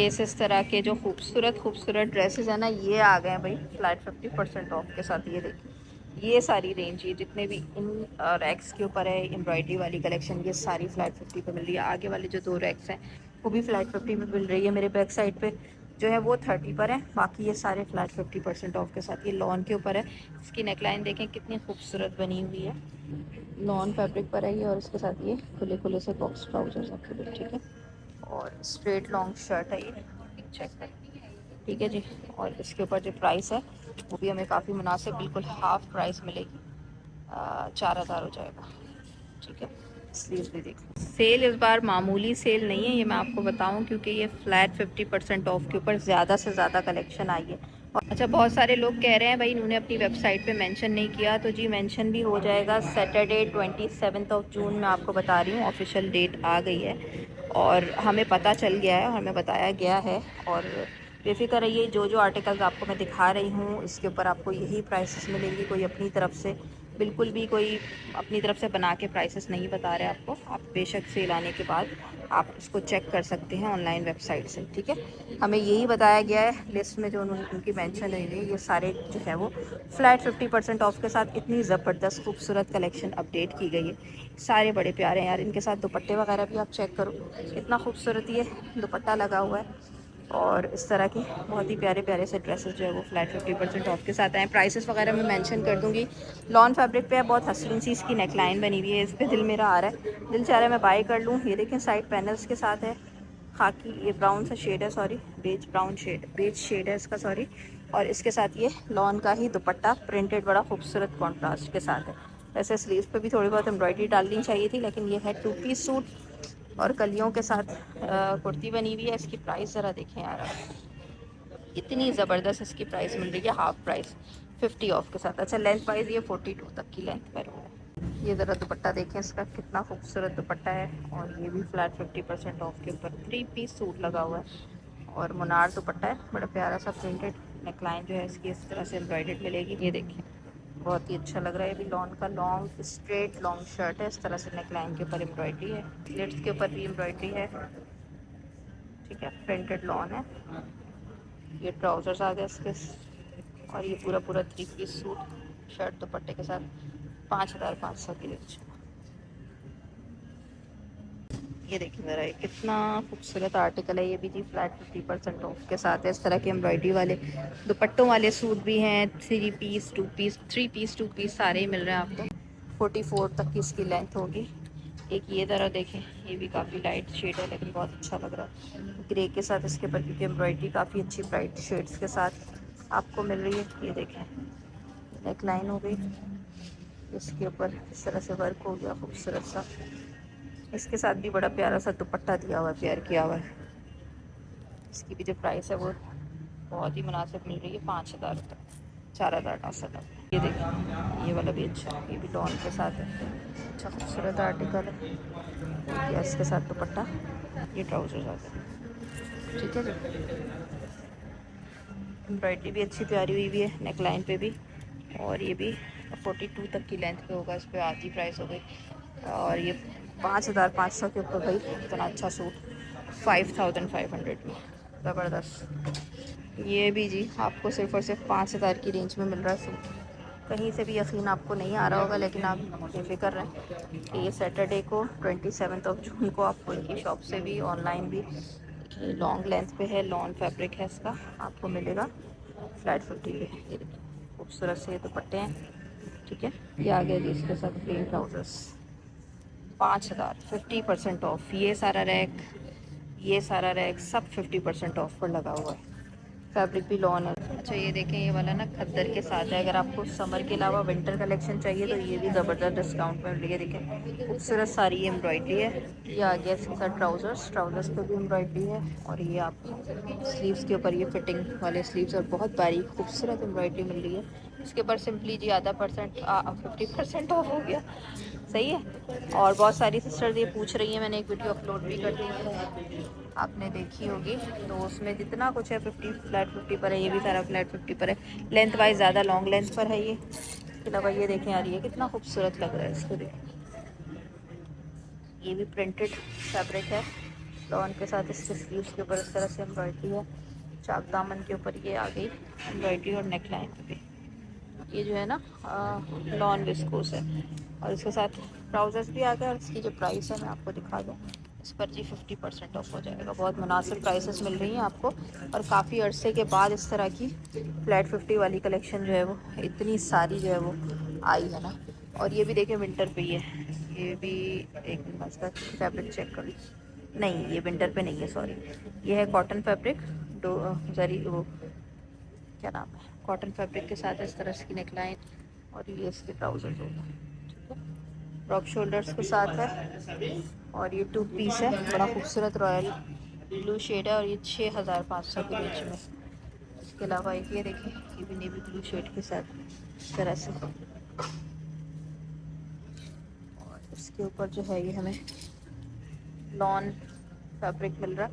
ये इस तरह के जो खूबसूरत खूबसूरत ड्रेसेस है ना, ये आ गए हैं भाई फ्लैट 50% ऑफ के साथ। ये देखिए ये सारी रेंज, ये जितने भी इन रैक्स के ऊपर है एम्ब्रॉयडरी वाली कलेक्शन, ये सारी फ्लैट 50 पे मिल रही है। आगे वाले जो 2 रैक्स हैं वो भी फ्लैट 50 पे मिल रही है। मेरे बैक साइड पे जो है वो 30 पर है, बाकी ये सारे फ्लैट 50% ऑफ के साथ। ये लॉन के ऊपर है, इसकी नेकलाइन देखें कितनी खूबसूरत बनी हुई है, लॉन फैब्रिक पर है ये, और इसके साथ ये खुले खुले से बॉक्स ट्राउजर्स आपके लिए, ठीक है। और स्ट्रेट लॉन्ग शर्ट है ये, चेक करें, ठीक है जी। और इसके ऊपर जो प्राइस है वो भी हमें काफ़ी मुनासिब, बिल्कुल हाफ प्राइस मिलेगी, 4000 हो जाएगा, ठीक है। स्लीव्स भी देख लो। सेल इस बार मामूली सेल नहीं है, ये मैं आपको बताऊं, क्योंकि ये फ्लैट 50% ऑफ के ऊपर ज़्यादा से ज़्यादा कलेक्शन आई है। और अच्छा, बहुत सारे लोग कह रहे हैं भाई इन्होंने अपनी वेबसाइट पे मेंशन नहीं किया, तो जी मेंशन भी हो जाएगा। सैटरडे 27 जून मैं आपको बता रही हूँ, ऑफिशियल डेट आ गई है और हमें पता चल गया है, हमें बताया गया है। और बेफिक्र रहिए, जो जो आर्टिकल्स आपको मैं दिखा रही हूँ इसके ऊपर आपको यही प्राइसेस मिलेंगी। कोई अपनी तरफ से बिल्कुल भी कोई अपनी तरफ से बना के प्राइसेस नहीं बता रहे आपको। आप बेशक सेल आने के बाद आप इसको चेक कर सकते हैं ऑनलाइन वेबसाइट से, ठीक है। हमें यही बताया गया है लिस्ट में जो उनकी मेंशन हुई है, ये सारे जो है वो फ्लैट 50% ऑफ के साथ इतनी ज़बरदस्त खूबसूरत कलेक्शन अपडेट की गई है। सारे बड़े प्यारे हैं यार, इनके साथ दुपट्टे वगैरह भी आप चेक करो, कितना खूबसूरत ये दुपट्टा लगा हुआ है। और इस तरह के बहुत ही प्यारे प्यारे से ड्रेसेस जो है वो फ्लैट 50% ऑफ के साथ आए। प्राइसेस वगैरह मैं मेंशन कर दूंगी। लॉन फैब्रिक पे है, बहुत हसीन सी इसकी नेकलाइन बनी हुई है, इस पर दिल मेरा आ रहा है, दिल चाह रहा है मैं बाय कर लूँ। ये देखें साइड पैनल्स के साथ है, खाकी ये ब्राउन सा शेड है, sorry beige brown shade, beige shade है इसका, सॉरी। और इसके साथ ये लॉन का ही दुपट्टा प्रिंटेड बड़ा खूबसूरत कॉन्ट्रास्ट के साथ है। वैसे स्लीव्स पे भी थोड़ी बहुत एम्ब्रॉयडरी डालनी चाहिए थी, लेकिन ये है 2 पीस सूट और कलियों के साथ कुर्ती बनी हुई है। इसकी प्राइस ज़रा देखें यार, इतनी ज़बरदस्त इसकी प्राइस मिल रही है, हाफ प्राइस 50 ऑफ के साथ। अच्छा, लेंथ वाइज ये 42 तक की लेंथ पर है। ये ज़रा दुपट्टा देखें इसका, कितना खूबसूरत दुपट्टा है, और ये भी फ्लैट 50% ऑफ के ऊपर 3 पीस सूट लगा हुआ है और मुनार दुपट्टा है, बड़ा प्यारा सा प्रिंटेड। नेकलाइन जो है इसकी इस तरह से एम्ब्रॉयडर्ड मिलेगी, ये देखिए बहुत ही अच्छा लग रहा है। ये भी लॉन का लॉन्ग स्ट्रेट लॉन्ग शर्ट है, इस तरह से नेकलाइन के ऊपर एम्ब्रॉयडरी है, स्लिट्स के ऊपर भी एम्ब्रॉयडरी है, ठीक है। प्रिंटेड लॉन है, ये ट्राउजर्स आ गए इसके, और ये पूरा पूरा 3 पीस सूट शर्ट दुपट्टे के साथ 5500 की रेंज। ये देखिए ज़रा, ये कितना खूबसूरत आर्टिकल है, ये भी जी फ्लैट 50% ऑफ के साथ है। इस तरह के एम्ब्रॉयडरी वाले दुपट्टों वाले सूट भी हैं, 3 पीस 2 पीस 3 पीस 2 पीस सारे ही मिल रहे हैं आपको। 44 तक की इसकी लेंथ होगी। एक ये ज़रा देखें, ये भी काफ़ी लाइट शेड है लेकिन बहुत अच्छा लग रहा है ग्रे के साथ इसके ऊपर, क्योंकि एम्ब्रॉयडरी काफ़ी अच्छी ब्राइट शेड्स के साथ आपको मिल रही है। ये देखें नेक लाइन हो गई, इसके ऊपर इस तरह से वर्क हो गया खूबसूरत सा, इसके साथ भी बड़ा प्यारा सा दुपट्टा दिया हुआ है, पेयर किया हुआ है। इसकी भी जो प्राइस है वो बहुत ही मुनासिब मिल रही है, 5000 रुपये, 4900 तक। ये देखिए ये वाला भी अच्छा है, ये भी लॉन के साथ है, अच्छा खूबसूरत आर्टिकल है। या इसके साथ दुपट्टा, ये ट्राउजर्स आ गए, ठीक है जी। एम्ब्रॉयडरी भी अच्छी प्यारी हुई भी है नेक लाइन पे भी, और ये भी 42 तक की लेंथ पे होगा, इस पर आधी प्राइस हो गई। और ये 5500 के ऊपर भाई इतना अच्छा सूट 5500 में, ज़बरदस्त। ये भी जी आपको सिर्फ और सिर्फ 5000 की रेंज में मिल रहा है सूट। कहीं से भी यकीन आपको नहीं आ रहा होगा, लेकिन आप बेफिक्र रहें कि ये सैटरडे को 27 जून को आपको इनकी शॉप से भी ऑनलाइन भी, लॉन्ग लेंथ पे है, लॉन फैब्रिक है इसका, आपको मिलेगा फ्लैट 50 पे। ये देखिए खूबसूरत से दुपट्टे हैं, ठीक है। ये आ गया जी इसके साथ प्लेन ट्राउजर्स, 5000 50% ऑफ। ये सारा रैक सब 50% ऑफ पर लगा हुआ है, फैब्रिक भी लॉन है। अच्छा ये देखें, ये वाला ना खद्दर के साथ है, अगर आपको समर के अलावा विंटर कलेक्शन चाहिए तो ये भी ज़बरदस्त डिस्काउंट में मिल रही है। देखें खूबसूरत सारी ये एम्ब्रॉयडरी है, ये आ गया इसके साथ ट्राउजर्स, ट्राउजर्स पे भी एम्ब्रॉयडरी है, और ये आप स्लीव्स के ऊपर ये फिटिंग वाले स्लीव्स और बहुत बारीक खूबसूरत एम्ब्रॉयडरी मिल रही है। इसके ऊपर सिंपली जी आधा परसेंट 50% ऑफ हो गया, सही है। और बहुत सारी सिस्टर्स ये पूछ रही हैं, मैंने एक वीडियो अपलोड भी कर दी है, आपने देखी होगी, तो उसमें जितना कुछ है 50 फ्लैट 50 पर है, ये भी सारा फ्लैट 50 पर है। लेंथ वाइज ज़्यादा लॉन्ग लेंथ पर है ये। इसके अलावा ये देखें यार, ये कितना खूबसूरत लग रहा है, इसको देखें, ये भी प्रिंटेड फैब्रिक है, लॉन के साथ इसके स्लीव्स के ऊपर इस तरह से एम्ब्रॉयडरी है, चाक दामन के ऊपर ये आ गई एम्ब्रॉयडरी और नेक लाइन पे भी। ये जो है ना लॉन विस्कोस है और इसके साथ ट्राउजर्स भी आ गए। और इसकी जो प्राइस है मैं आपको दिखा दूँ, इस पर जी 50% ऑफ हो जाएगा। बहुत मुनासिब प्राइसेस मिल रही हैं आपको और काफ़ी अरसे के बाद इस तरह की फ्लैट 50 वाली कलेक्शन जो है वो इतनी सारी जो है वो आई है ना। और ये भी देखिए विंटर पे ही है, ये भी एक मिनट इसका फैब्रिक चेक कर लीजिए। नहीं ये विंटर पे नहीं है, सॉरी, ये है कॉटन फैब्रिक दो जरी वो क्या नाम है, कॉटन फैब्रिक के साथ इस तरह की नेकलाइन और ये इसके ट्राउजर्स होगा, ठीक है। ड्रॉप शोल्डर्स के साथ है और ये 2 पीस है, बड़ा खूबसूरत रॉयल ब्लू शेड है और ये 6500 के रेंज में। इसके अलावा एक ये देखें, ये भी नेवी ब्लू शेड के साथ इस तरह से। और इसके ऊपर जो है ये हमें लॉन फैब्रिक मिल रहा है,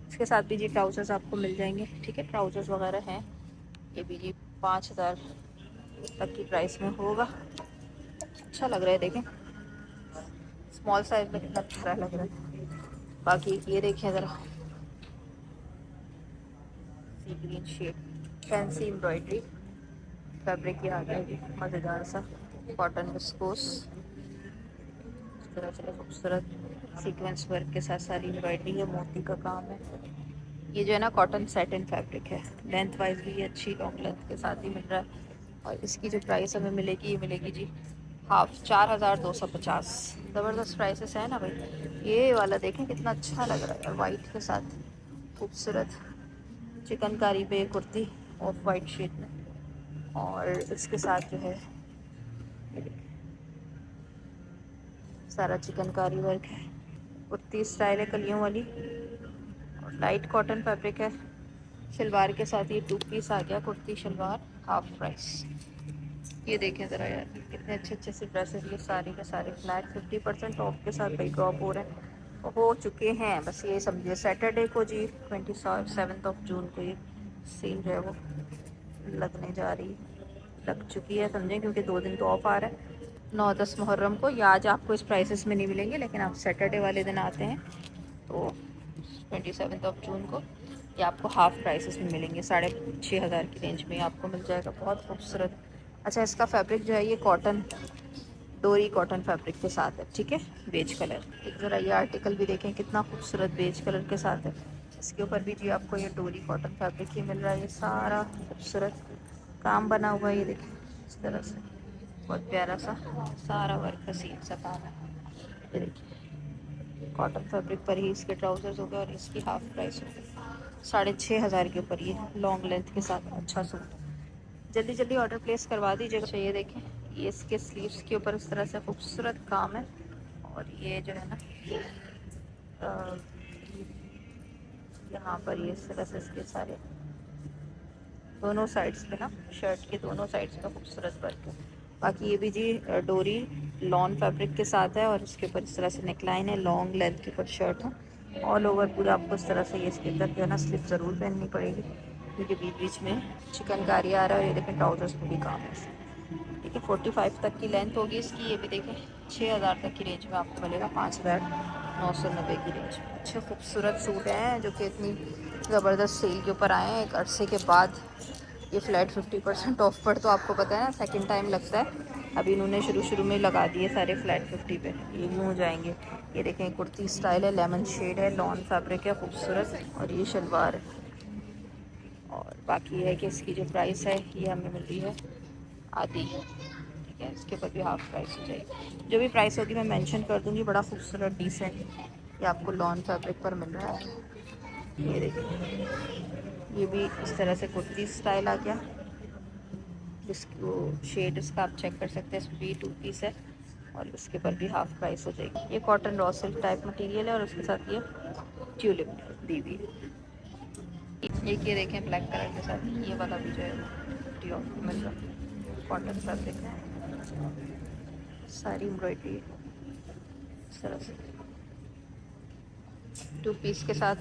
इसके साथ भी जी ट्राउजर्स आपको मिल जाएंगे, ठीक है। ट्राउजर्स वगैरह हैं, ये भी जी 5000 तक की प्राइस में होगा। अच्छा लग रहा है, देखें स्मॉल साइज में कितना प्यारा लग रहा है। बाकी ये देखिए ज़रा, sea green shade fancy embroidery fabric ये आ गया मज़ेदार सा कॉटन विस्कोस, इस तरह से खूबसूरत सीक्वेंस वर्क के साथ सारी एम्ब्रॉयडरी है, मोती का काम है। ये जो है ना कॉटन सैटिन फैब्रिक है, लेंथ वाइज भी ये अच्छी लॉन्ग लेंथ के साथ ही मिल रहा है। और इसकी जो प्राइस हमें मिलेगी, ये मिलेगी जी हाफ 4250। ज़बरदस्त प्राइसेस है ना भाई। ये वाला देखें कितना अच्छा लग रहा है, वाइट के साथ खूबसूरत चिकनकारी पे कुर्ती ऑफ वाइट शेड में और इसके साथ जो है सारा चिकनकारी वर्क है, कुर्ती स्टाइल है कलियों वाली और लाइट कॉटन फैब्रिक है। शलवार के साथ ये 2 पीस आ गया, कुर्ती शलवार हाफ प्राइस। ये देखें ज़रा यार कितने अच्छे अच्छे से ड्रेसेस, ये सारे के सारे फ्लैट 50% ऑफ के साथ भाई ड्रॉप हो चुके हैं। बस ये समझिए सैटरडे को जी 27 जून को ये सेल जो है वो लगने जा रही, लग चुकी है समझें, क्योंकि 2 दिन तो ऑफ आ रहा है 9-10 मुहर्रम को। या आज आपको इस प्राइसेस में नहीं मिलेंगे, लेकिन आप सैटरडे वाले दिन आते हैं तो 27 जून को ये आपको हाफ़ प्राइसेस में मिलेंगे, 6500 की रेंज में आपको मिल जाएगा। बहुत खूबसूरत। अच्छा इसका फैब्रिक जो है ये कॉटन डोरी कॉटन फैब्रिक के साथ है, ठीक है, बेज कलर। एक ज़रा ये आर्टिकल भी देखें कितना खूबसूरत बेज कलर के साथ है। इसके ऊपर भी जी आपको ये डोरी कॉटन फैब्रिक ही मिल रहा है, ये सारा खूबसूरत काम बना हुआ है, ये देखें इस तरह से बहुत प्यारा सा सारा वर्क हसीन सा काम है। ये देखिए कॉटन फैब्रिक पर ही इसके ट्राउजर्स हो गए और इसकी हाफ प्राइस हो गई 6500 के ऊपर ये लॉन्ग लेंथ के साथ अच्छा सूट। जल्दी जल्दी ऑर्डर प्लेस करवा दीजिएगा। ये देखें ये इसके स्लीव्स के ऊपर इस तरह से खूबसूरत काम है और ये जो है ना यहाँ पर ये इस तरह से इसके सारे दोनों साइड्स पे ना शर्ट के दोनों साइड्स पे खूबसूरत वर्क है। बाकी ये भी जी डोरी लॉन फैब्रिक के साथ है और इसके ऊपर इस तरह से नेकलाइन है, लॉन्ग लेंथ के ऊपर शर्ट है ऑल ओवर पूरा। आपको इस तरह से ये इसके अंदर जो है ना स्लिप ज़रूर पहननी पड़ेगी क्योंकि बीच बीच में चिकनकारी आ रहा है। और ये देखें ट्राउजर्स पे भी काम है, ठीक है। 45 तक की लेंथ होगी इसकी। ये भी देखें 6000 तक की रेंज में आपको मिलेगा, 5990 की रेंज में। अच्छे खूबसूरत सूट हैं जो कि इतनी ज़बरदस्त सेल के ऊपर आए हैं एक अरसे के बाद। ये फ्लैट 50% ऑफ पर तो आपको पता है ना सेकंड टाइम लगता है, अभी इन्होंने शुरू में लगा दिए सारे फ्लैट 50 पे, ये यूँ हो जाएंगे। ये देखें कुर्ती स्टाइल है, लेमन शेड है, लॉन फैब्रिक है खूबसूरत और ये शलवार है। और बाकी है कि इसकी जो प्राइस है ये हमें मिल रही है आधी, ठीक है। इसके ऊपर भी हाफ प्राइस हो जाएगी, जो भी प्राइस होगी मैं मेंशन कर दूँगी। बड़ा खूबसूरत डिसेंट ये आपको लॉन फैब्रिक पर मिल रहा है। ये देखिए ये भी इस तरह से कुर्ती स्टाइल आ गया, जिसको शेड इसका आप चेक कर सकते हैं। इसमें भी 2 पीस है और इसके ऊपर भी हाफ प्राइस हो जाएगी। ये cotton raw silk type material है और उसके साथ ये ट्यूलिप दी हुई है। एक ये देखें ब्लैक कलर के साथ ये वाला भी जो है टी ऑफ मिल रहा है, कॉटन फैब्रिक है, सारी एम्ब्रॉयडरी इस तरह से 2 पीस के साथ।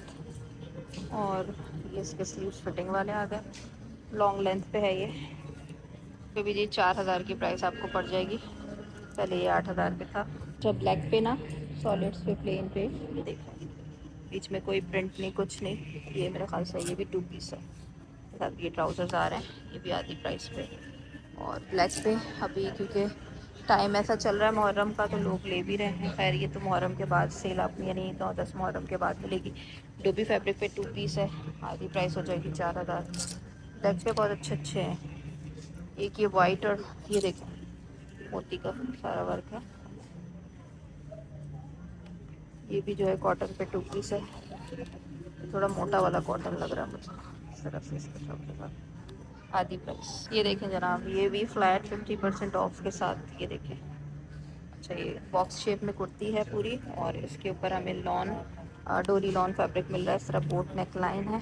और ये इसके स्लीव्स फिटिंग वाले आ गए, लॉन्ग लेंथ पे है ये भी जी 4000 की प्राइस आपको पड़ जाएगी, पहले ये 8000 पे था। जब ब्लैक पे ना सॉलिड्स पे प्लेन पे ये देखो बीच में कोई प्रिंट नहीं, कुछ नहीं। ये मेरे ख्याल से ये भी 2 पीस है, साथ ये ट्राउज़र्स आ रहे हैं, ये भी आधी प्राइस पे। और ब्लैक पे अभी क्योंकि टाइम ऐसा चल रहा है मुहर्रम का, तो लोग ले भी रहे हैं। खैर ये तो मुहर्रम के बाद सेल अपनी, यानी 9-10 मुहर्रम के बाद मिलेगी। डोबी फैब्रिक पे 2 पीस है, आधी प्राइस हो जाएगी 4000। ब्लैक पे बहुत अच्छे अच्छे हैं। एक ये वाइट और ये देखें मोती का सारा वर्क है। ये भी जो है कॉटन पे 2 पीस है, थोड़ा मोटा वाला कॉटन लग रहा है मुझे इस तरफ से। इसके साथ आधी प्राइस। ये देखें जनाब, ये भी फ्लैट 50% ऑफ के साथ, ये देखें। अच्छा ये बॉक्स शेप में कुर्ती है पूरी, और इसके ऊपर हमें लॉन डोरी लॉन फैब्रिक मिल रहा है। इस तरह बोट नेक लाइन है,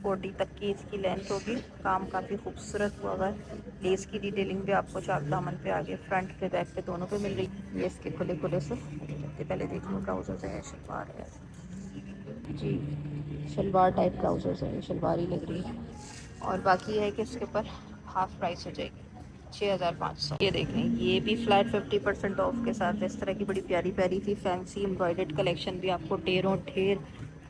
40 तक की इसकी लेंथ होगी। काम काफ़ी खूबसूरत हुआ हुआ है। लेस की डिटेलिंग भी आपको चाक दामन पे आगे फ्रंट पे बैक पे दोनों पे मिल रही है। ये इसके खुले खुले से पहले देख लो, ट्राउजर्स है, शलवार है जी, शलवार टाइप ट्राउजर्स है, शलवार ही लग रही है। और बाकी है कि इसके ऊपर हाफ प्राइस हो जाएगी 6500। ये देख लें, ये भी फ्लैट 50% ऑफ के साथ। इस तरह की बड़ी प्यारी प्यारी सी फैंसी एम्ब्रॉयडर्ड कलेक्शन भी आपको ढेरों ढेर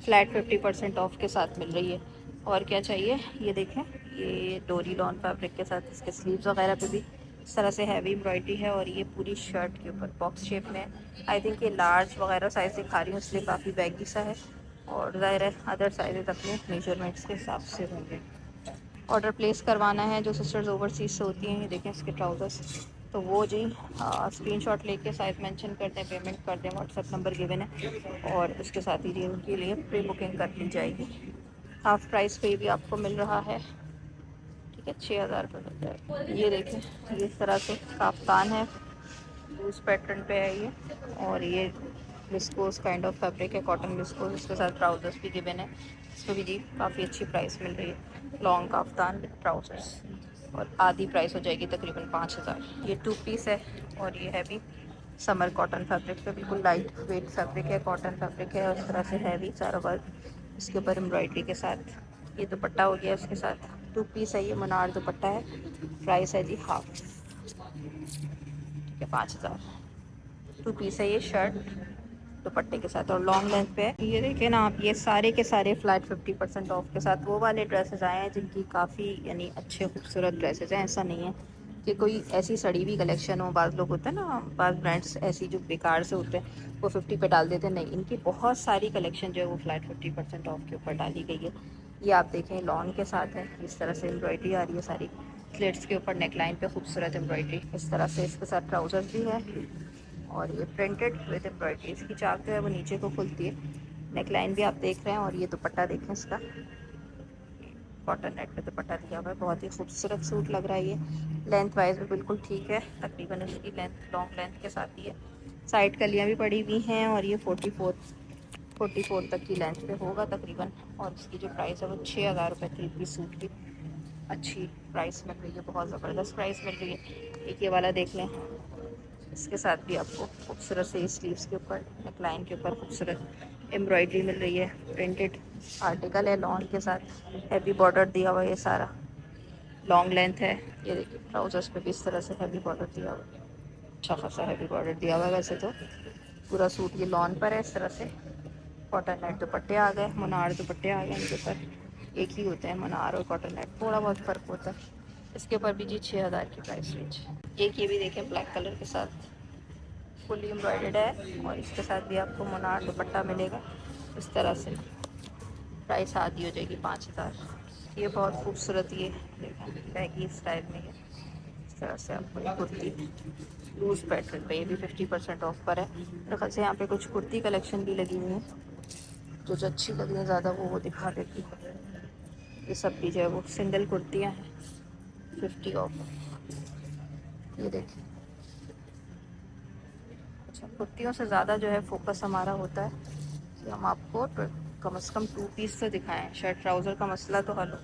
फ्लैट 50% ऑफ के साथ मिल रही है। और क्या चाहिए, ये देखें, ये डोरी लॉन फैब्रिक के साथ इसके स्लीव्स वगैरह पे भी इस तरह से हैवी एम्ब्रॉयडरी है। और ये पूरी शर्ट के ऊपर बॉक्स शेप में, आई थिंक ये लार्ज वगैरह साइज़ दिखा रही हूँ इसलिए काफ़ी बैगी सा है। और ज़ाहिर है अदर साइजेस अपने मेजरमेंट्स के हिसाब से होंगे। ऑर्डर प्लेस करवाना है जो सिस्टर्स ओवरसीज से होती हैं, ये देखें इसके ट्राउज़र्स, तो वो जी स्क्रीनशॉट लेके साइज़ मेंशन कर दें, पेमेंट कर दें, व्हाट्सएप नंबर गिवन है, और उसके साथ ही जी उनके लिए प्री बुकिंग कर ली जाएगी। हाफ प्राइस पे भी आपको मिल रहा है, ठीक है, 6000 रुपये मिल जाएगा। ये देखें, ये इस तरह से काफ्तान है, लूज पैटर्न पे है ये, और ये विस्कोस काइंड ऑफ फैब्रिक है, कॉटन विस्कोस। इसके साथ ट्राउज़र्स भी गिवन है, इसको भी जी काफ़ी अच्छी प्राइस मिल रही है। लॉन्ग काफ्तान विद ट्राउज़र्स, और आधी प्राइस हो जाएगी तकरीबन 5000। ये 2 पीस है, और ये है भी समर कॉटन फैब्रिक पे, बिल्कुल लाइट वेट फैब्रिक है, कॉटन फैब्रिक है, और इस तरह से हैवी सारा वर्क इसके ऊपर एम्ब्रॉयडरी के साथ। ये दुपट्टा हो गया उसके साथ, 2 पीस है, ये मनार दुपट्टा है, प्राइस है जी हाफ, ठीक है, 5000। 2 पीस है ये शर्ट दुपट्टे के साथ, और लॉन्ग लेंथ पे है। ये देखें ना आप, ये सारे के सारे फ्लैट 50% ऑफ के साथ वो वाले ड्रेसेस आए हैं जिनकी काफ़ी यानी अच्छे खूबसूरत ड्रेसेस हैं। ऐसा नहीं है कि कोई ऐसी सड़ी हुई कलेक्शन हो। बाज़ लोग होते हैं ना, बाज़ ब्रांड्स ऐसी जो बेकार से होते हैं वो 50 पे डाल देते हैं। नहीं, इनकी बहुत सारी कलेक्शन जो है वो फ्लैट 50% ऑफ के ऊपर डाली गई है। ये आप देखें लॉन के साथ है, इस तरह से एम्ब्रॉयडरी आ रही है सारी स्लिट्स के ऊपर, नेकलाइन पे खूबसूरत एम्ब्रॉयडरी इस तरह से। इसके साथ ट्राउज़र्स भी है, और ये प्रिंटेड विद एम्ब्रॉयडरी। इसकी चाक जो है वो नीचे को खुलती है, नेकलाइन भी आप देख रहे हैं। और ये दुपट्टा देखें इसका, कॉटन नेट पे दुपट्टा दिया हुआ है, बहुत ही खूबसूरत सूट लग रहा है। ये लेंथ वाइज भी बिल्कुल ठीक है, तकरीबन इसकी लेंथ लॉन्ग लेंथ के साथ ही है। साइड कलियाँ भी पड़ी हुई हैं, और ये 44 तक की लेंथ पे होगा तकरीबन। और इसकी जो प्राइस है वो 6000 रुपये थी। इस सूट की अच्छी प्राइस मिल रही है, बहुत ज़बरदस्त प्राइस मिल रही है। एक ये वाला देख लें, इसके साथ भी आपको खूबसूरत से स्लीव्स के ऊपर, नेकलाइन के ऊपर खूबसूरत एम्ब्रॉयडरी मिल रही है। प्रिंटेड आर्टिकल है, लॉन के साथ हैवी बॉर्डर दिया हुआ है, ये सारा लॉन्ग लेंथ है। ये देखिए ट्राउजर्स पे भी इस तरह से हैवी बॉर्डर दिया हुआ है, अच्छा खासा हैवी बॉर्डर दिया हुआ है। वैसे तो पूरा सूट ये लॉन पर है, इस तरह से कॉटन नेट दुपट्टे आ गए, मनार दुपट्टे आ गए। इनके ऊपर एक ही होते हैं मनार और कॉटन नेट, थोड़ा बहुत फ़र्क होता है। इसके ऊपर भी जी 6000 की प्राइस रेंज। एक ये भी देखें ब्लैक कलर के साथ फुली एम्ब्रॉयडर्ड है, और इसके साथ भी आपको मनार दुपट्टा मिलेगा इस तरह से। प्राइस आधी हो जाएगी 5000। ये बहुत खूबसूरत, ये देखें बैगी स्टाइल में है, इस तरह से आपको ये कुर्ती लूज पैटर्न पे, ये भी 50% ऑफ पर है। मेरे ख्याल से यहाँ पे कुछ कुर्ती कलेक्शन भी लगी हुई है, जो अच्छी लग रही है ज़्यादा वो दिखा देती है। ये सब भी जो है वो सिंगल कुर्तियाँ हैं, 50 ऑफ। ये देखिए, अच्छा कुर्तियों से ज़्यादा जो है फोकस हमारा होता है कि हम आपको कम से कम 2 पीस से दिखाएं, शर्ट ट्राउज़र का मसला तो हल हो।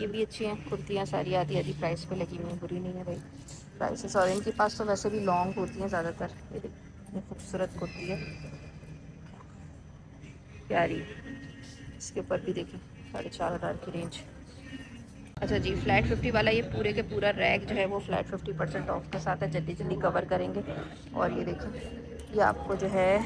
ये भी अच्छी हैं कुर्तियाँ, सारी आधी आधी प्राइस पे लगी हुई हैं, बुरी नहीं है भाई प्राइसेस। और इनके पास तो वैसे भी लॉन्ग होती हैं ज़्यादातर। ये खूबसूरत कुर्ती है प्यारी, इसके ऊपर भी देखें 4500 की रेंज। अच्छा जी, फ्लैट 50 वाला ये पूरे के पूरा रैक जो है वो फ्लैट 50% ऑफ के साथ है, जल्दी जल्दी कवर करेंगे। और ये देखें, ये आपको जो है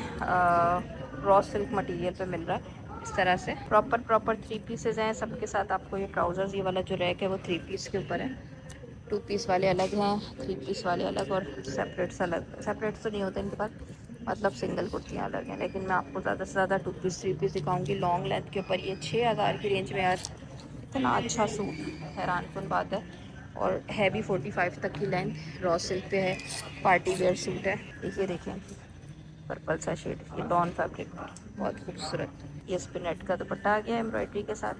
रॉ सिल्क मटेरियल पे मिल रहा है इस तरह से। प्रॉपर 3 पीसेज हैं सबके साथ। आपको ये ट्राउज़र्स, ये वाला जो रैक है वो 3 पीस के ऊपर है। 2 पीस वाले अलग हैं, 3 पीस वाले अलग, और सेपरेट्स अलग। सेपरेट्स तो नहीं होते इनके पास, मतलब सिंगल कुर्तियाँ अलग हैं। लेकिन मैं आपको ज़्यादा से ज़्यादा 2 पीस 3 पीस दिखाऊंगी लॉन्ग लेंथ के ऊपर। ये 6000 की रेंज में यार इतना अच्छा सूट, हैरानकुन बात है। और है भी 45 तक की लेंथ, रॉ सिल्क पे है, पार्टी वेयर सूट है। ये देखें पर्पल सा शेड, ये लॉन फैब्रिक, बहुत खूबसूरत। ये इस पे नेट का दुपट्टा आ गया एम्ब्रॉयडरी के साथ,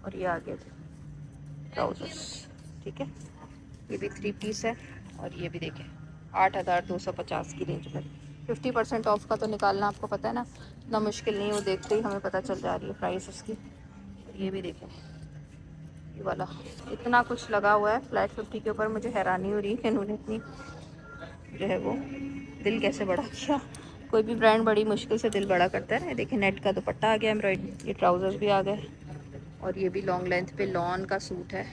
और ये आ गया ट्राउजर्स। ठीक है, ये भी 3 पीस है। और ये भी देखें 8250 की रेंज में। 50% ऑफ का तो निकालना आपको पता है ना, इतना मुश्किल नहीं, वो देखते ही हमें पता चल जा रही है प्राइस उसकी। ये भी देखें, ये वाला इतना कुछ लगा हुआ है फ्लैट 50 के ऊपर। मुझे हैरानी हो रही है कि इन्होंने इतनी जो है वो दिल कैसे बड़ा किया। कोई भी ब्रांड बड़ी मुश्किल से दिल बड़ा करता है ना। देखिए नेट का दुपट्टा आ गया एम्ब्रॉयडरी, ये ट्राउजर्स भी आ गए, और ये भी लॉन्ग लेंथ पे लॉन का सूट है।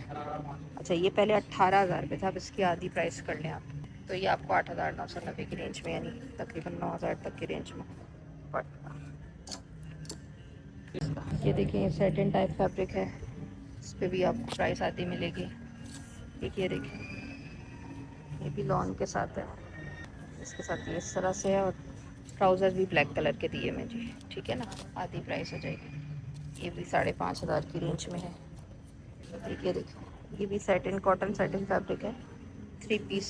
अच्छा, ये पहले 18,000 रुपये था, अब इसकी आधी प्राइस कर लें आप, तो ये आपको 8,990 की रेंज में, यानी तकरीबन 9,000 तक की रेंज में पड़ता। ये देखिए, ये सेटिन टाइप फैब्रिक है, इस पर भी आपको प्राइस आती मिलेगी। एक ये देखिए, ये भी लॉन के साथ है, इसके साथ ये इस तरह से है, और ट्राउज़र भी ब्लैक कलर के दिए मैं जी। ठीक है ना, आधी प्राइस हो जाएगी। ये भी 5,500 की रेंज में है। ये देखो, ये भी सेटिन कॉटन सेटिन फैब्रिक है, 3 पीस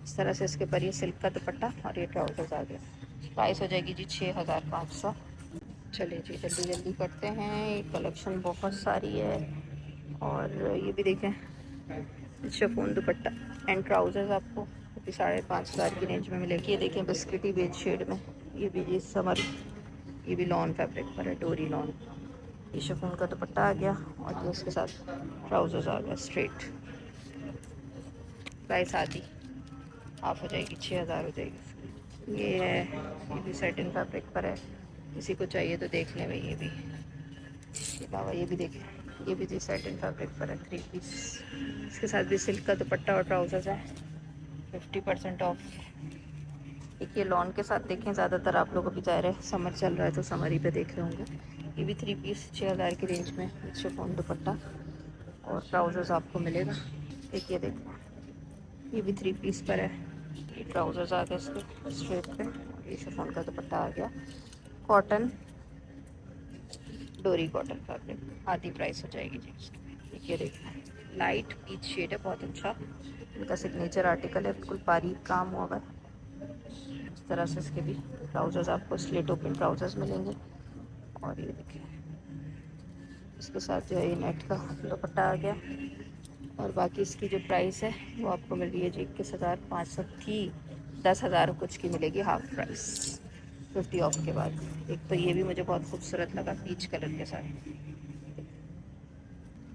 इस तरह से। इसके ऊपर ये सिल्क का दुपट्टा और ये ट्राउजर्स आ गया। प्राइस हो जाएगी जी 6,500। चलिए जी, जल्दी जल्दी करते हैं, ये कलेक्शन बहुत सारी है। और ये भी देखें, शिफॉन दुपट्टा एंड ट्राउजर्स आपको भी 5,500 की रेंज में मिलेगी। ये देखें बिस्किटी बेज शेड में, ये भी जी समर, ये भी लॉन फैब्रिक पर है, डोरी लॉन। ये शिफॉन का दुपट्टा आ गया, और ये इसके साथ ट्राउजर्स आ गया स्ट्रेट। प्राइस आधी हाफ हो जाएगी, 6,000 हो जाएगी। ये है, ये भी सेटिन फैब्रिक पर है, किसी को चाहिए तो देख लें भाई। ये भी, इसके अलावा ये भी देखें, ये भी जी सेटिन फैब्रिक पर है, 3 पीस, इसके साथ भी सिल्क का दुपट्टा और ट्राउजर्स है, 50% ऑफ। एक ये लॉन के साथ देखें, ज़्यादातर आप लोग अभी जा रहे हैं, समर चल रहा है तो समर ही पे देख रहे होंगे। ये भी 3 पीस 6,000 की रेंज में, शिफॉन दुपट्टा और ट्राउजर्स आपको मिलेगा। एक ये देखो, ये भी 3 पीस पर है, ये ट्राउजर्स आ गए इसके स्ट्रेट पे, ये शिफॉन का दुपट्टा आ गया, कॉटन डोरी कॉटन फैब्रिक, आधी प्राइस हो जाएगी जी इसकी। ये देखिए लाइट पीच शेड है, बहुत अच्छा, इनका सिग्नेचर आर्टिकल है, बिल्कुल बारीक काम हुआ है इस तरह से। इसके भी ट्राउजर्स आपको स्लेट ओपन ट्राउजर्स मिलेंगे, और ये देखिए इसके साथ जो है ये नेट का दुपट्टा आ गया। और बाकी इसकी जो प्राइस है वो आपको मिल रही है जी 21,500 की, 10,000 कुछ की मिलेगी हाफ प्राइस 50 ऑफ के बाद। एक तो ये भी मुझे बहुत खूबसूरत लगा पीच कलर के साथ।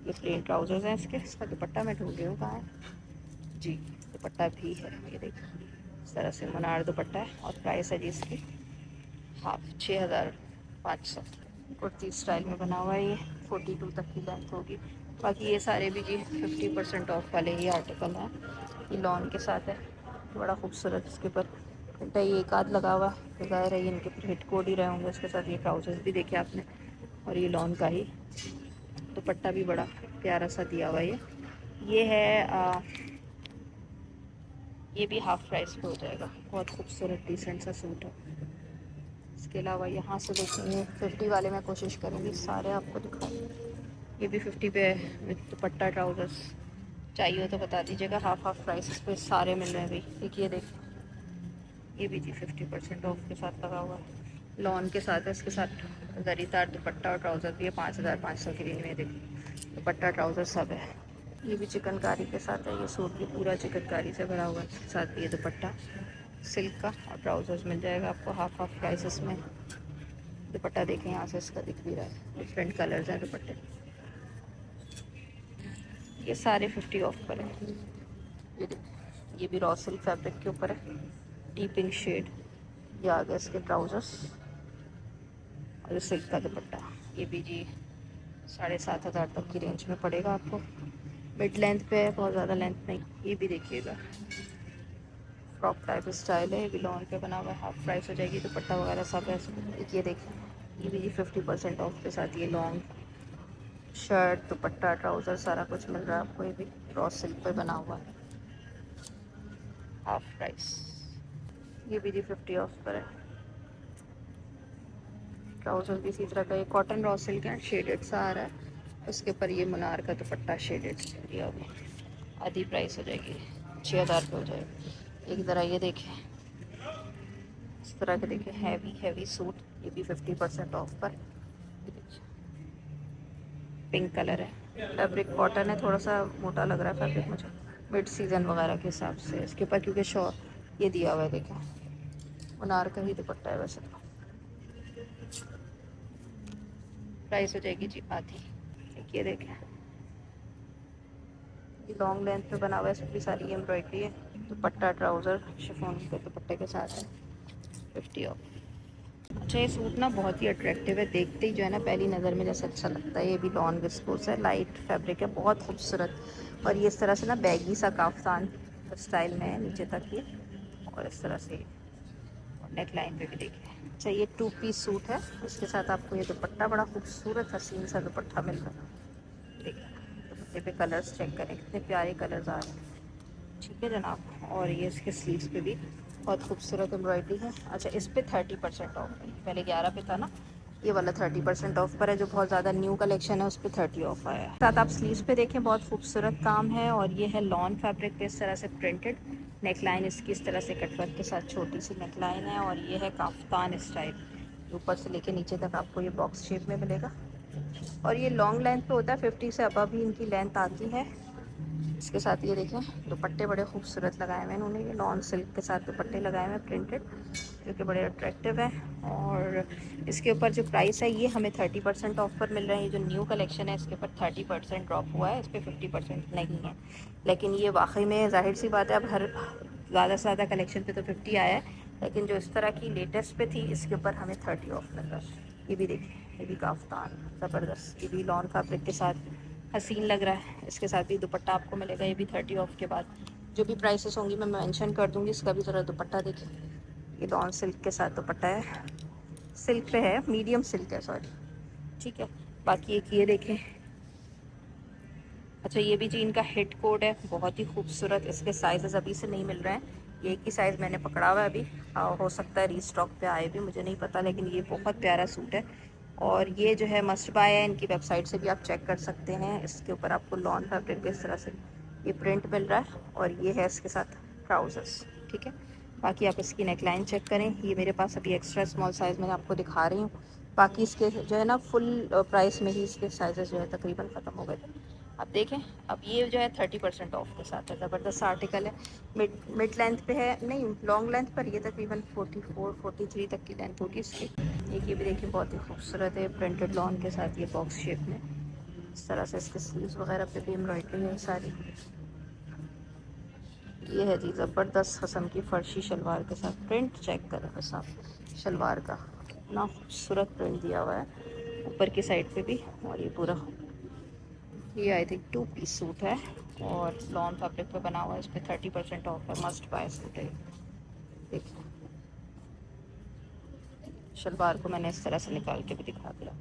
ये प्लेन ट्राउजर्स हैं इसके, इसका दुपट्टा मैं ढूंढ रही हूँ कहाँ है जी। दुपट्टा भी है, ये देखिए इस तरह से मनार दुपट्टा है, और प्राइस है जी इसकी हाफ 6,500। कुर्ती स्टाइल में बना हुआ है, ये 42 तक की लेंथ होगी। बाकी ये सारे भी जी 50% ऑफ वाले ही आर्टिकल हैं। ये लॉन के साथ है, बड़ा खूबसूरत, इसके ऊपर घंटा ये एक आध लगा हुआ तो ज़ाहिर है ये इनके ऊपर हिट कोड ही रहे होंगे। इसके साथ ये ट्राउजर्स भी देखे आपने, और ये लॉन का ही दुपट्टा भी बड़ा प्यारा सा दिया हुआ है। ये है ये भी हाफ प्राइस पे हो जाएगा, बहुत खूबसूरत डिसेंट सा सूट है। इसके अलावा यहाँ से देखेंगे 50 वाले में कोशिश करूँगी सारे आपको दिखाऊँ। ये भी 50 पे है विद दुपट्टा ट्राउजर्स, चाहिए हो तो बता दीजिएगा, हाफ प्राइस पे सारे मिल रहे हैं भाई। एक ये देख, ये भी जी 50% ऑफ के साथ लगा हुआ है, लॉन के साथ है, इसके साथ जरीदार दुपट्टा और ट्राउज़र भी है 5,500 की रेंज में। देखिए दुपट्टा ट्राउज़र सब है। ये भी चिकनकारी के साथ है, ये सूट भी पूरा चिकनकारी से भरा हुआ है, इसके साथ भी ये दुपट्टा सिल्क का और ट्राउजर्स मिल जाएगा आपको हाफ प्राइसेस में। दुपट्टा देखें यहाँ से, इसका दिख भी रहा है, डिफरेंट कलर्स हैं दुपट्टे। ये सारे 50 ऑफ पर है। ये देखिए, ये भी रॉ सिल्क फैब्रिक के ऊपर है, डीप पिंक शेड। ये आ गया इसके ट्राउजर्स और ये सिल्क का दुपट्टा। ये भी जी 7,500 तक की रेंज में पड़ेगा आपको, मिड लेंथ पे है, बहुत ज़्यादा लेंथ नहीं। ये भी देखिएगा, फ्रॉक टाइप स्टाइल है, ये भी लॉन पे बना हुआ है, हाफ प्राइस हो जाएगी। दुपट्टा वगैरह सब है। ये देखिए, ये भी 50% ऑफ के साथ ये लॉन्ग शर्ट, दुपट्टा, ट्राउज़र सारा कुछ मिल रहा है आपको। ये भी रॉ सिल्क पे बना हुआ है, हाफ प्राइस। ये भी जी 50 ऑफ पर है। ट्राउज़र भी इसी तरह का, ये कॉटन रॉ सिल्क है, शेडेड सा आ रहा है। उसके ऊपर ये मुनार का दुपट्टा शेडेड दिया हुआ है। आधी प्राइस हो जाएगी, 6000 रुपये हो जाएगी। एक ज़रा ये देखें, इस तरह के देखें हैवी हैवी सूट, ये भी 50% ऑफ पर। ये देखिए, पिंक कलर है, फैब्रिक कॉटन है, थोड़ा सा मोटा लग रहा है फैब्रिक मुझे मिड सीज़न वगैरह के हिसाब से। इसके ऊपर क्योंकि शॉ ये दिया हुआ है, देखें मुनार का ही दुपट्टा है वैसे तो। प्राइस हो जाएगी जी आधी। ये देखें, ये लॉन्ग लेंथ पे बना हुआ है, इसमें भी सारी एम्ब्रॉयडरी है। दुपट्टा ट्राउज़र शिफॉन के दुपट्टे के साथ है, 50 ऑफ। अच्छा, ये सूट ना बहुत ही अट्रैक्टिव है, देखते ही जो है ना पहली नज़र में जैसे अच्छा लगता है। ये भी लॉन विस्कोस है, लाइट फैब्रिक है, बहुत खूबसूरत। और ये इस तरह से ना बैगी सा काफ्तान स्टाइल में है नीचे तक ये, और इस तरह से नेक लाइन पे भी देखिए। अच्छा, ये 2 पीस सूट है, इसके साथ आपको ये दुपट्टा बड़ा खूबसूरत हसीन सा दुपट्टा मिल रहा है। देखिए दुपट्टे पे कलर्स चेक करें, कितने प्यारे कलर्स आ रहे हैं। ठीक है जनाब, और ये इसके स्लीव्स पे भी बहुत खूबसूरत एम्ब्रॉयडरी है। अच्छा, इस पे 30% ऑफ है, पहले 11 पे था ना, ये वाला 30% ऑफ पर है। जो बहुत ज़्यादा न्यू कलेक्शन है उस पर 30 ऑफ आया है। साथ आप स्लीव्स पे देखें, बहुत खूबसूरत काम है, और ये है लॉन फैब्रिक पे इस तरह से प्रिंटेड। नेक लाइन इसकी इस तरह से कटवर्क के साथ छोटी सी नेक लाइन है, और ये है काफ्तान स्टाइल, ऊपर से लेके नीचे तक आपको ये बॉक्स शेप में मिलेगा। और ये लॉन्ग लेंथ पे होता है, 50 से अबव ही इनकी लेंथ आती है। इसके साथ ये देखें, दुपट्टे बड़े खूबसूरत लगाए हुए हैं इन्होंने, ये लॉन सिल्क के साथ दुपट्टे लगाए हुए हैं प्रिंटेड, जो कि बड़े अट्रैक्टिव हैं। और इसके ऊपर जो प्राइस है ये हमें 30% ऑफ पर मिल रहा है। ये जो न्यू कलेक्शन है इसके ऊपर 30% ड्रॉप हुआ है, इस पर 50% नहीं है। लेकिन ये वाकई में जाहिर सी बात है, अब हर ज़्यादा से ज़्यादा कलेक्शन पे तो 50 आया है, लेकिन जो इस तरह की लेटेस्ट पे थी इसके ऊपर हमें 30 ऑफ मिल रहा है। ये भी देखिए, ये भी काफ्तान ज़बरदस्त, ये भी लॉन फैब्रिक के साथ हसीन लग रहा है। इसके साथ भी दुपट्टा आपको मिलेगा, ये भी 30 ऑफ के बाद। जो भी प्राइसेस होंगी मैं मेंशन कर दूंगी। इसका भी ज़रा दुपट्टा देखिए, ये लॉन सिल्क के साथ दुपट्टा है, सिल्क पे है, मीडियम सिल्क है सॉरी, ठीक है। बाकी एक ये देखें, अच्छा ये भी जी इनका हिट कोड है, बहुत ही खूबसूरत। इसके साइजेस अभी से नहीं मिल रहे हैं, ये एक ही साइज़ मैंने पकड़ा हुआ है अभी, हो सकता है रीस्टॉक पे आए भी, मुझे नहीं पता, लेकिन ये बहुत प्यारा सूट है। और ये जो है मस्ट बाय है, इनकी वेबसाइट से भी आप चेक कर सकते हैं। इसके ऊपर आपको लॉन फैब्रिक पे इस तरह से ये प्रिंट मिल रहा है, और ये है इसके साथ ट्राउज़र्स, ठीक है। बाकी आप इसकी नेकलाइन चेक करें, ये मेरे पास अभी एक्स्ट्रा स्मॉल साइज़ मैं आपको दिखा रही हूँ। बाकी इसके जो है ना फुल प्राइस में ही इसके साइजेस जो है तकरीबन ख़त्म हो गए थे। अब देखें, अब ये जो है 30% ऑफ के साथ है, ज़बरदस्त आर्टिकल है। मिड लेंथ पे है, नहीं लॉन्ग लेंथ पर, ये तकरीबन 44-43 तक की लेंथ होगी इसकी। एक ये भी देखिए, बहुत ही खूबसूरत है, प्रिंटेड लॉन के साथ ये बॉक्स शेप में, इस तरह से इसके स्लीव्स वगैरह पे भी एम्ब्रॉयडरी है सारी। ये है जी ज़बरदस्त किस्म की फ़र्शी शलवार के साथ, प्रिंट चेक करें बस आप शलवार का, इतना खूबसूरत प्रिंट दिया हुआ है ऊपर की साइड पे भी। और ये पूरा, ये आई थिंक 2 पीस सूट है, और लॉन फैब्रिक पे बना हुआ है, इस पर 30% ऑफ है, मस्ट बाय सूट है। देखिए शलवार को मैंने इस तरह से निकाल के भी दिखा दिया।